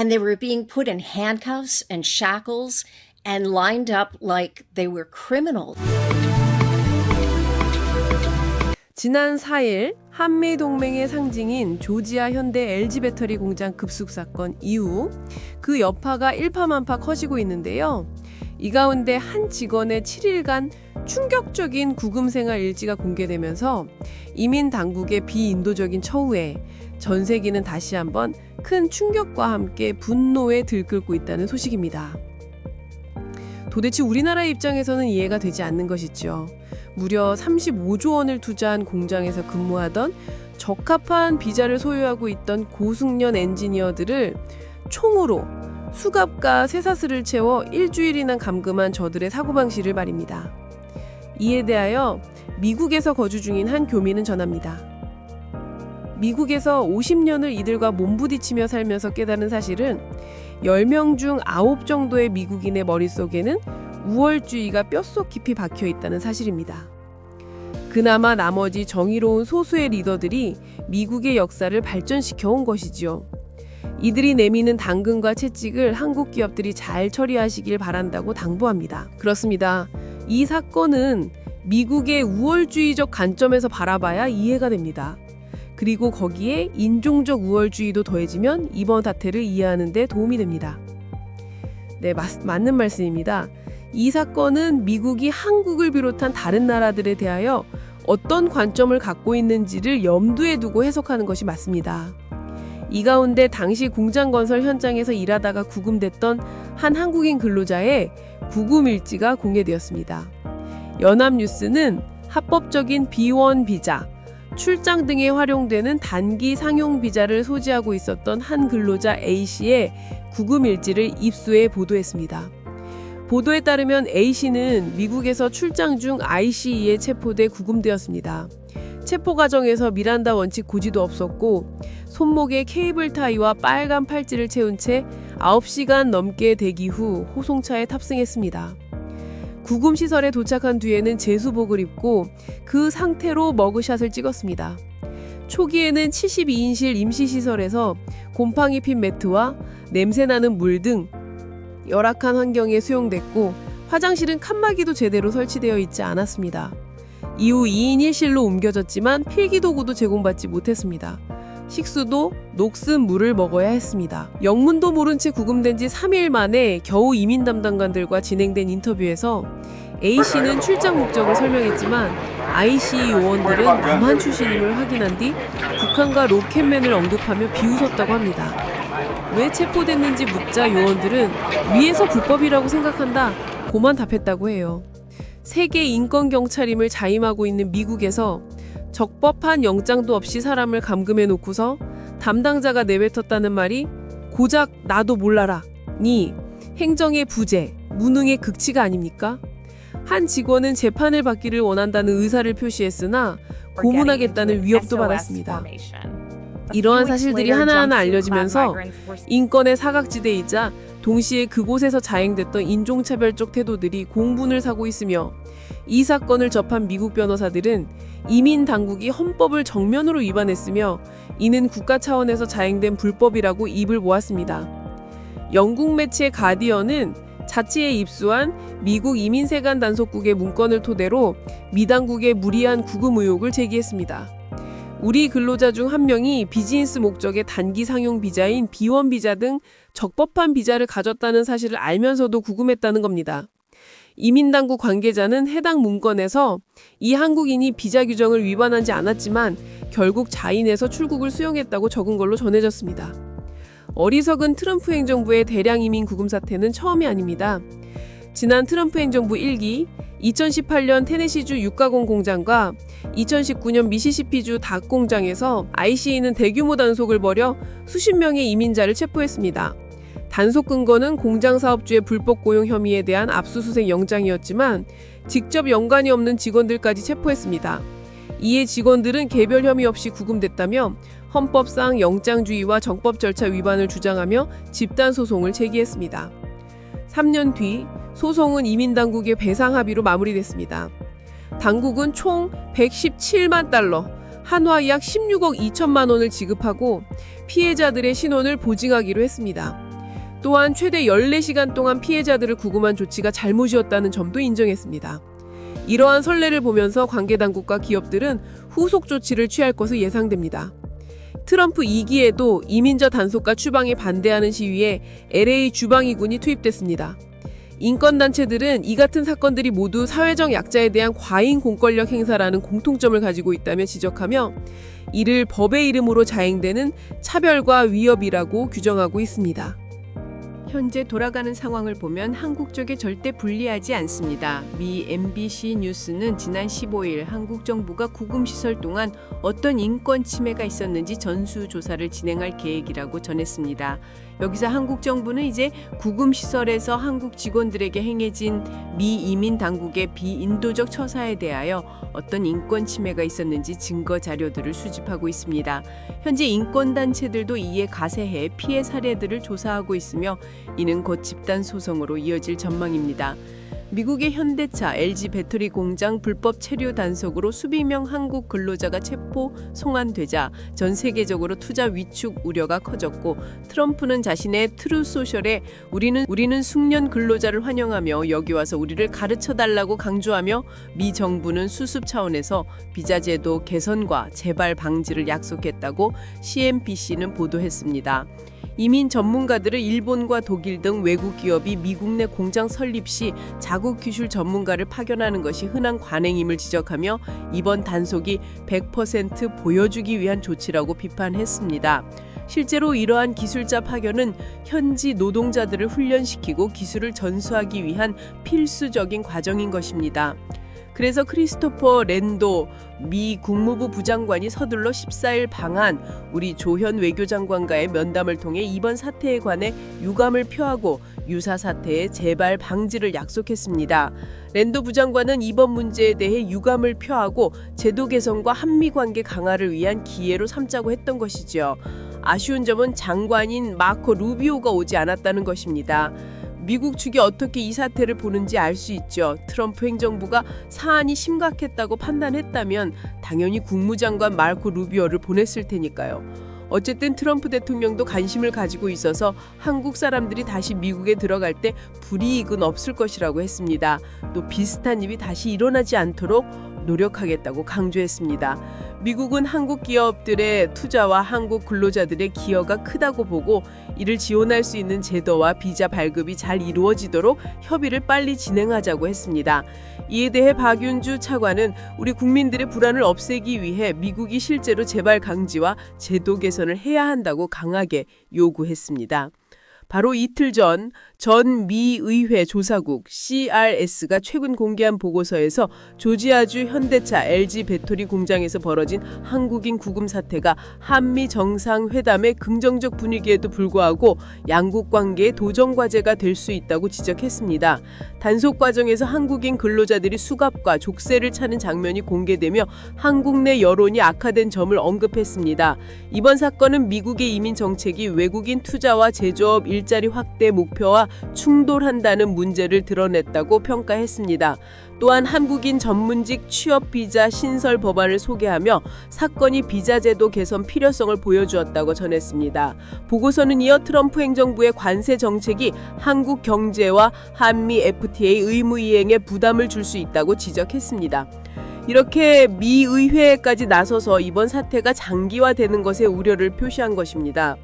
and they were being put in handcuffs and shackles and lined up like they were criminals. 지난 4일 한미동맹의 상징인 조지아 현대 LG 배터리 공장 급습 사건 이후 그 여파가 일파만파 커지고 있는데요. 이 가운데 한 직원의 7일간 충격적인 구금 생활 일지가 공개되면서 이민 당국의 비인도적인 처우에 전 세계는 다시 한번 큰 충격과 함께 분노에 들끓고 있다는 소식입니다. 도대체 우리나라의 입장에서는 이해가 되지 않는 것이죠. 무려 35조 원을 투자한 공장에서 근무하던 적합한 비자를 소유하고 있던 고숙련 엔지니어들을 총으로 수갑과 쇠사슬을 채워 일주일이나 감금한 저들의 사고방식을 말입니다. 이에 대하여 미국에서 거주 중인 한 교민은 전합니다. 미국에서 50년을 이들과 몸부딪히며 살면서 깨달은 사실은 10명 중 9 정도의 미국인의 머릿속에는 우월주의가 뼛속 깊이 박혀 있다는 사실입니다. 그나마 나머지 정의로운 소수의 리더들이 미국의 역사를 발전시켜 온 것이지요. 이들이 내미는 당근과 채찍을 한국 기업들이 잘 처리하시길 바란다고 당부합니다. 그렇습니다. 이 사건은 미국의 우월주의적 관점에서 바라봐야 이해가 됩니다. 그리고 거기에 인종적 우월주의도 더해지면 이번 사태를 이해하는 데 도움이 됩니다. 네, 맞는 말씀입니다. 이 사건은 미국이 한국을 비롯한 다른 나라들에 대하여 어떤 관점을 갖고 있는지를 염두에 두고 해석하는 것이 맞습니다. 이 가운데 당시 공장 건설 현장에서 일하다가 구금됐던 한 한국인 근로자의 구금 일지가 공개되었습니다. 연합뉴스는 합법적인 B1 비자, 출장 등에 활용되는 단기 상용 비자를 소지하고 있었던 한 근로자 A씨의 구금 일지를 입수해 보도했습니다. 보도에 따르면 A씨는 미국에서 출장 중 ICE에 체포돼 구금되었습니다. 체포 과정에서 미란다 원칙 고지도 없었고 손목에 케이블 타이와 빨간 팔찌를 채운 채 9시간 넘게 대기 후 호송차에 탑승했습니다. 구금시설에 도착한 뒤에는 제수복을 입고 그 상태로 머그샷을 찍었습니다. 초기에는 72인실 임시시설에서 곰팡이 핀 매트와 냄새나는 물 등 열악한 환경에 수용됐고 화장실은 칸막이도 제대로 설치되어 있지 않았습니다. 이후 2인 1실로 옮겨졌지만 필기도구도 제공받지 못했습니다. 식수도 녹슨 물을 먹어야 했습니다. 영문도 모른 채 구금된 지 3일 만에 겨우 이민 담당관들과 진행된 인터뷰에서 A씨는 출장 목적을 설명했지만 ICE 요원들은 남한 출신임을 확인한 뒤 북한과 로켓맨을 언급하며 비웃었다고 합니다. 왜 체포됐는지 묻자 요원들은 위에서 불법이라고 생각한다 고만 답했다고 해요. 세계 인권경찰임을 자임하고 있는 미국에서 적법한 영장도 없이 사람을 감금해 놓고서 담당자가 내뱉었다는 말이 고작 나도 몰라라 니 행정의 부재, 무능의 극치가 아닙니까? 한 직원은 재판을 받기를 원한다는 의사를 표시했으나 고문하겠다는 위협도 받았습니다. 이러한 사실들이 하나하나 알려지면서 인권의 사각지대이자 동시에 그곳에서 자행됐던 인종차별적 태도들이 공분을 사고 있으며 이 사건을 접한 미국 변호사들은 이민 당국이 헌법을 정면으로 위반했으며 이는 국가 차원에서 자행된 불법이라고 입을 모았습니다. 영국 매체 가디언은 자치에 입수한 미국 이민세관 단속국의 문건을 토대로 미 당국의 무리한 구금 의혹을 제기했습니다. 우리 근로자 중 한 명이 비즈니스 목적의 단기 상용 비자인 B1 비자 등 적법한 비자를 가졌다는 사실을 알면서도 구금했다는 겁니다. 이민당국 관계자는 해당 문건에서 이 한국인이 비자 규정을 위반하지 않았지만 결국 자인해서 출국을 수용했다고 적은 걸로 전해졌습니다. 어리석은 트럼프 행정부의 대량 이민 구금 사태는 처음이 아닙니다. 지난 트럼프 행정부 1기 2018년 테네시주 육가공 공장과 2019년 미시시피주 닭 공장에서 ICE는 대규모 단속을 벌여 수십 명의 이민자를 체포했습니다. 단속 근거는 공장 사업주의 불법 고용 혐의에 대한 압수수색 영장이었지만 직접 연관이 없는 직원들까지 체포했습니다. 이에 직원들은 개별 혐의 없이 구금됐다며 헌법상 영장주의와 정법 절차 위반을 주장하며 집단 소송을 제기했습니다. 3년 뒤 소송은 이민당국의 배상 합의로 마무리됐습니다. 당국은 총 117만 달러, 한화 약 16억 2천만 원을 지급하고 피해자들의 신원을 보증하기로 했습니다. 또한 최대 14시간 동안 피해자들을 구금한 조치가 잘못이었다는 점도 인정했습니다. 이러한 선례를 보면서 관계당국과 기업들은 후속 조치를 취할 것으로 예상됩니다. 트럼프 2기에도 이민자 단속과 추방에 반대하는 시위에 LA 주방위군이 투입됐습니다. 인권단체들은 이 같은 사건들이 모두 사회적 약자에 대한 과잉 공권력 행사라는 공통점을 가지고 있다며 지적하며 이를 법의 이름으로 자행되는 차별과 위협이라고 규정하고 있습니다. 현재 돌아가는 상황을 보면 한국 쪽에 절대 불리하지 않습니다. 미 MBC 뉴스는 지난 15일 한국 정부가 구금시설 동안 어떤 인권 침해가 있었는지 전수조사를 진행할 계획이라고 전했습니다. 여기서 한국 정부는 이제 구금시설에서 한국 직원들에게 행해진 미 이민 당국의 비인도적 처사에 대하여 어떤 인권 침해가 있었는지 증거 자료들을 수집하고 있습니다. 현재 인권단체들도 이에 가세해 피해 사례들을 조사하고 있으며 이는 곧 집단 소송으로 이어질 전망입니다. 미국의 현대차, LG 배터리 공장 불법 체류 단속으로 수백 명 한국 근로자가 체포, 송환되자 전 세계적으로 투자 위축 우려가 커졌고 트럼프는 자신의 트루th 소셜에 우리는 숙련 근로자를 환영하며 여기 와서 우리를 가르쳐달라고 강조하며 미 정부는 수습 차원에서 비자 제도 개선과 재발 방지를 약속했다고 CNBC는 보도했습니다. 이민 전문가들은 일본과 독일 등 외국 기업이 미국 내 공장 설립 시 자국 기술 전문가를 파견하는 것이 흔한 관행임을 지적하며 이번 단속이 100% 보여주기 위한 조치라고 비판했습니다. 실제로 이러한 기술자 파견은 현지 노동자들을 훈련시키고 기술을 전수하기 위한 필수적인 과정인 것입니다. 그래서 크리스토퍼 랜도 미 국무부 부장관이 서둘러 14일 방한 우리 조현 외교장관과의 면담을 통해 이번 사태에 관해 유감을 표하고 유사 사태의 재발 방지를 약속했습니다. 랜도 부장관은 이번 문제에 대해 유감을 표하고 제도 개선과 한미 관계 강화를 위한 기회로 삼자고 했던 것이죠. 아쉬운 점은 장관인 마코 루비오가 오지 않았다는 것입니다. 미국 측이 어떻게 이 사태를 보는지 알 수 있죠. 트럼프 행정부가 사안이 심각했다고 판단했다면 당연히 국무장관 마코 루비오를 보냈을 테니까요. 어쨌든 트럼프 대통령도 관심을 가지고 있어서 한국 사람들이 다시 미국에 들어갈 때 불이익은 없을 것이라고 했습니다. 또 비슷한 일이 다시 일어나지 않도록 노력하겠다고 강조했습니다. 미국은 한국 기업들의 투자와 한국 근로자들의 기여가 크다고 보고 이를 지원할 수 있는 제도와 비자 발급이 잘 이루어지도록 협의를 빨리 진행하자고 했습니다. 이에 대해 박윤주 차관은 우리 국민들의 불안을 없애기 위해 미국이 실제로 재발 강지와 제도 개선을 해야 한다고 강하게 요구했습니다. 바로 이틀 전 미의회 조사국 CRS가 최근 공개한 보고서에서 조지아주 현대차 LG 배터리 공장에서 벌어진 한국인 구금 사태가 한미 정상회담의 긍정적 분위기에도 불구하고 양국 관계의 도전 과제가 될 수 있다고 지적했습니다. 단속 과정에서 한국인 근로자들이 수갑과 족쇄를 차는 장면이 공개되며 한국 내 여론이 악화된 점을 언급했습니다. 이번 사건은 미국의 이민 정책이 외국인 투자와 제조업 일자리 확대 목표와 충돌한다는 문제를 드러냈다고 평가했습니다. 또한 한국인 전문직 취업 비자 신설 법안을 소개하며 사건이 비자 제도 개선 필요성을 보여주었다고 전했습니다. 보고서는 이어 트럼프 행정부의 관세 정책이 한국 경제와 한미 FTA 의무 이행에 부담을 줄 수 있다고 지적했습니다. 이렇게 미 의회까지 나서서 이번 사태가 장기화되는 것에 우려를 표시한 것입니다.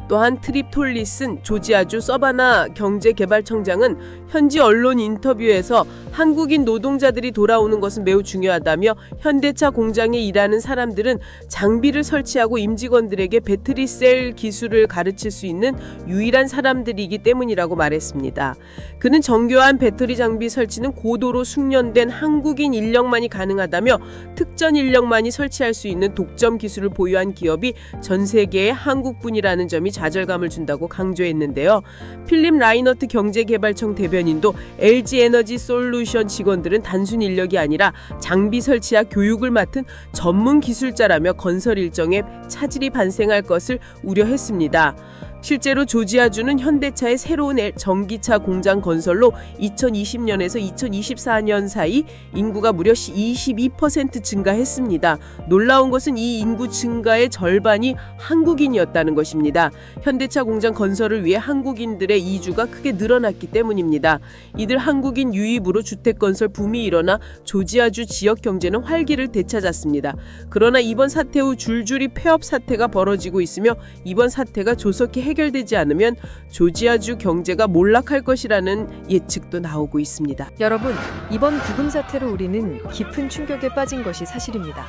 또한 트립 톨리슨 조지아주 서바나 경제개발청장은 현지 언론 인터뷰에서 한국인 노동자들이 돌아오는 것은 매우 중요하다며 현대차 공장에 일하는 사람들은 장비를 설치하고 임직원들에게 배터리셀 기술을 가르칠 수 있는 유일한 사람들이기 때문이라고 말했습니다. 그는 정교한 배터리 장비 설치는 고도로 숙련된 한국인 인력만이 가능하다며 특전 인력만이 설치할 수 있는 독점 기술을 보유한 기업이 전 세계에 한국뿐이라는 점이 좌절감을 준다고 강조했는데요. 필립 라이너트 경제개발청 대변인도 LG 에너지 솔루션 직원들은 단순 인력이 아니라 장비 설치와 교육을 맡은 전문 기술자라며 건설 일정에 차질이 발생할 것을 우려했습니다. 실제로 조지아주는 현대차의 새로운 전기차 공장 건설로 2020년에서 2024년 사이 인구가 무려 22% 증가했습니다. 놀라운 것은 이 인구 증가의 절반이 한국인이었다는 것입니다. 현대차 공장 건설을 위해 한국인들의 이주가 크게 늘어났기 때문입니다. 이들 한국인 유입으로 주택 건설 붐이 일어나 조지아주 지역 경제는 활기를 되찾았습니다. 그러나 이번 사태 후 줄줄이 폐업 사태가 벌어지고 있으며 이번 사태가 조속히 해결되지 않으면 조지아주 경제가 몰락할 것이라는 예측도 나오고 있습니다. 여러분, 이번 구금 사태로 우리는 깊은 충격에 빠진 것이 사실입니다.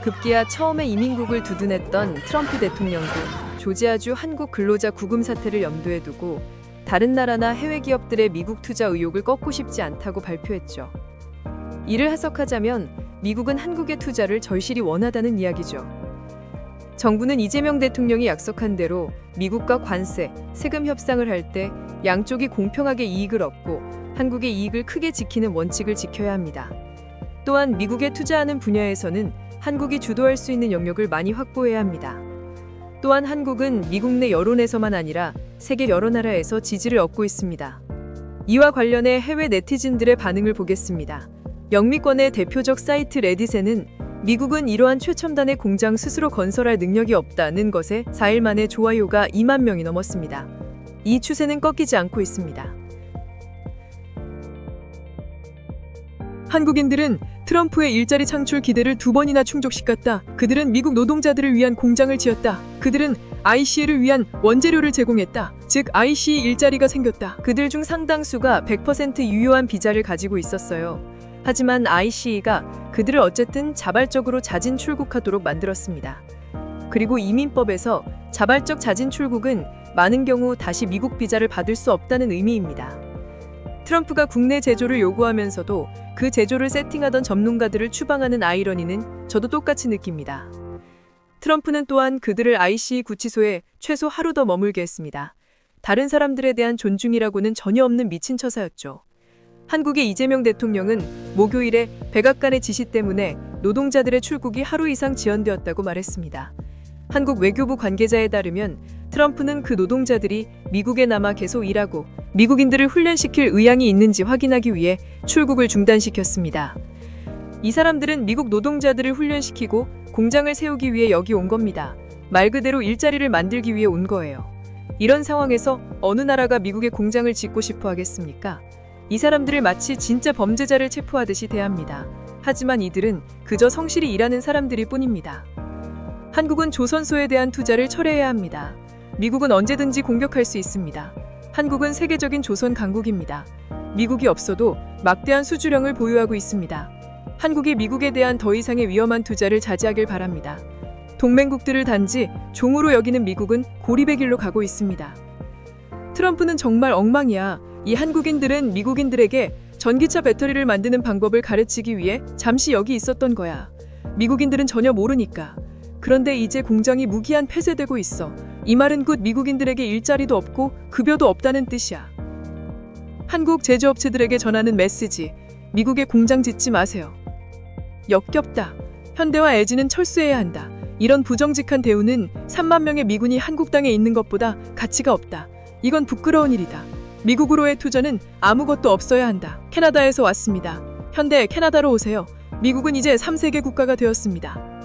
급기야 처음에 이민국을 두둔했던 트럼프 대통령도 조지아주 한국 근로자 구금 사태를 염두에 두고 다른 나라나 해외 기업들의 미국 투자 의욕을 꺾고 싶지 않다고 발표했죠. 이를 해석하자면 미국은 한국의 투자를 절실히 원하다는 이야기죠. 정부는 이재명 대통령이 약속한 대로 미국과 관세, 세금 협상을 할 때 양쪽이 공평하게 이익을 얻고 한국의 이익을 크게 지키는 원칙을 지켜야 합니다. 또한 미국에 투자하는 분야에서는 한국이 주도할 수 있는 영역을 많이 확보해야 합니다. 또한 한국은 미국 내 여론에서만 아니라 세계 여러 나라에서 지지를 얻고 있습니다. 이와 관련해 해외 네티즌들의 반응을 보겠습니다. 영미권의 대표적 사이트 레딧에는 미국은 이러한 최첨단의 공장 스스로 건설할 능력이 없다는 것에 4일 만에 좋아요가 2만 명이 넘었습니다. 이 추세는 꺾이지 않고 있습니다. 한국인들은 트럼프의 일자리 창출 기대를 2번이나 충족시켰다. 그들은 미국 노동자들을 위한 공장을 지었다. 그들은 ICE를 위한 원재료를 제공했다. 즉 ICE 일자리가 생겼다. 그들 중 상당수가 100% 유효한 비자를 가지고 있었어요. 하지만 ICE가 그들을 어쨌든 자발적으로 자진 출국하도록 만들었습니다. 그리고 이민법에서 자발적 자진 출국은 많은 경우 다시 미국 비자를 받을 수 없다는 의미입니다. 트럼프가 국내 제조를 요구하면서도 그 제조를 세팅하던 전문가들을 추방하는 아이러니는 저도 똑같이 느낍니다. 트럼프는 또한 그들을 ICE 구치소에 최소 하루 더 머물게 했습니다. 다른 사람들에 대한 존중이라고는 전혀 없는 미친 처사였죠. 한국의 이재명 대통령은 목요일에 백악관의 지시 때문에 노동자들의 출국이 하루 이상 지연되었다고 말했습니다. 한국 외교부 관계자에 따르면 트럼프는 그 노동자들이 미국에 남아 계속 일하고 미국인들을 훈련시킬 의향이 있는지 확인하기 위해 출국을 중단시켰습니다. 이 사람들은 미국 노동자들을 훈련시키고 공장을 세우기 위해 여기 온 겁니다. 말 그대로 일자리를 만들기 위해 온 거예요. 이런 상황에서 어느 나라가 미국에 공장을 짓고 싶어 하겠습니까? 이 사람들을 마치 진짜 범죄자를 체포하듯이 대합니다. 하지만 이들은 그저 성실히 일하는 사람들일 뿐입니다. 한국은 조선소에 대한 투자를 철회해야 합니다. 미국은 언제든지 공격할 수 있습니다. 한국은 세계적인 조선 강국입니다. 미국이 없어도 막대한 수주량을 보유하고 있습니다. 한국이 미국에 대한 더 이상의 위험한 투자를 자제하길 바랍니다. 동맹국들을 단지 종으로 여기는 미국은 고립의 길로 가고 있습니다. 트럼프는 정말 엉망이야. 이 한국인들은 미국인들에게 전기차 배터리를 만드는 방법을 가르치기 위해 잠시 여기 있었던 거야. 미국인들은 전혀 모르니까. 그런데 이제 공장이 무기한 폐쇄되고 있어. 이 말은 곧 미국인들에게 일자리도 없고 급여도 없다는 뜻이야. 한국 제조업체들에게 전하는 메시지. 미국에 공장 짓지 마세요. 역겹다. 현대와 LG는 철수해야 한다. 이런 부정직한 대우는 3만 명의 미군이 한국 땅에 있는 것보다 가치가 없다. 이건 부끄러운 일이다. 미국으로의 투자는 아무것도 없어야 한다. 캐나다에서 왔습니다. 현대 캐나다로 오세요. 미국은 이제 3세계 국가가 되었습니다.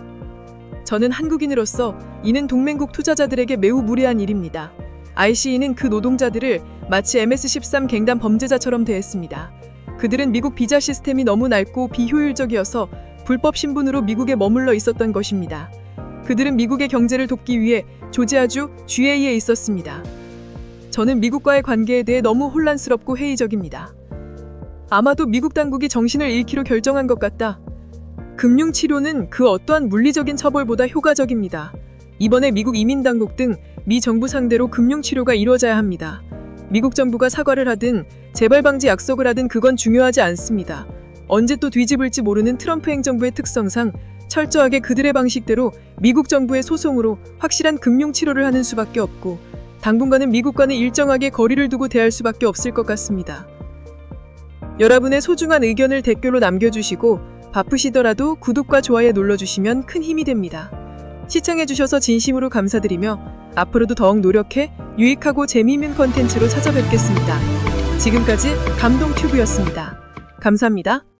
저는 한국인으로서 이는 동맹국 투자자들에게 매우 무례한 일입니다. ICE는 그 노동자들을 마치 MS-13 갱단 범죄자처럼 대했습니다. 그들은 미국 비자 시스템이 너무 낡고 비효율적이어서 불법 신분으로 미국에 머물러 있었던 것입니다. 그들은 미국의 경제를 돕기 위해 조지아주 GA에 있었습니다. 저는 미국과의 관계에 대해 너무 혼란스럽고 회의적입니다. 아마도 미국 당국이 정신을 잃기로 결정한 것 같다. 금융치료는 그 어떠한 물리적인 처벌보다 효과적입니다. 이번에 미국 이민당국 등 미 정부 상대로 금융치료가 이루어져야 합니다. 미국 정부가 사과를 하든 재발 방지 약속을 하든 그건 중요하지 않습니다. 언제 또 뒤집을지 모르는 트럼프 행정부의 특성상 철저하게 그들의 방식대로 미국 정부의 소송으로 확실한 금융치료를 하는 수밖에 없고 당분간은 미국과는 일정하게 거리를 두고 대할 수밖에 없을 것 같습니다. 여러분의 소중한 의견을 댓글로 남겨주시고 바쁘시더라도 구독과 좋아요 눌러주시면 큰 힘이 됩니다. 시청해주셔서 진심으로 감사드리며 앞으로도 더욱 노력해 유익하고 재미있는 컨텐츠로 찾아뵙겠습니다. 지금까지 감동튜브였습니다. 감사합니다.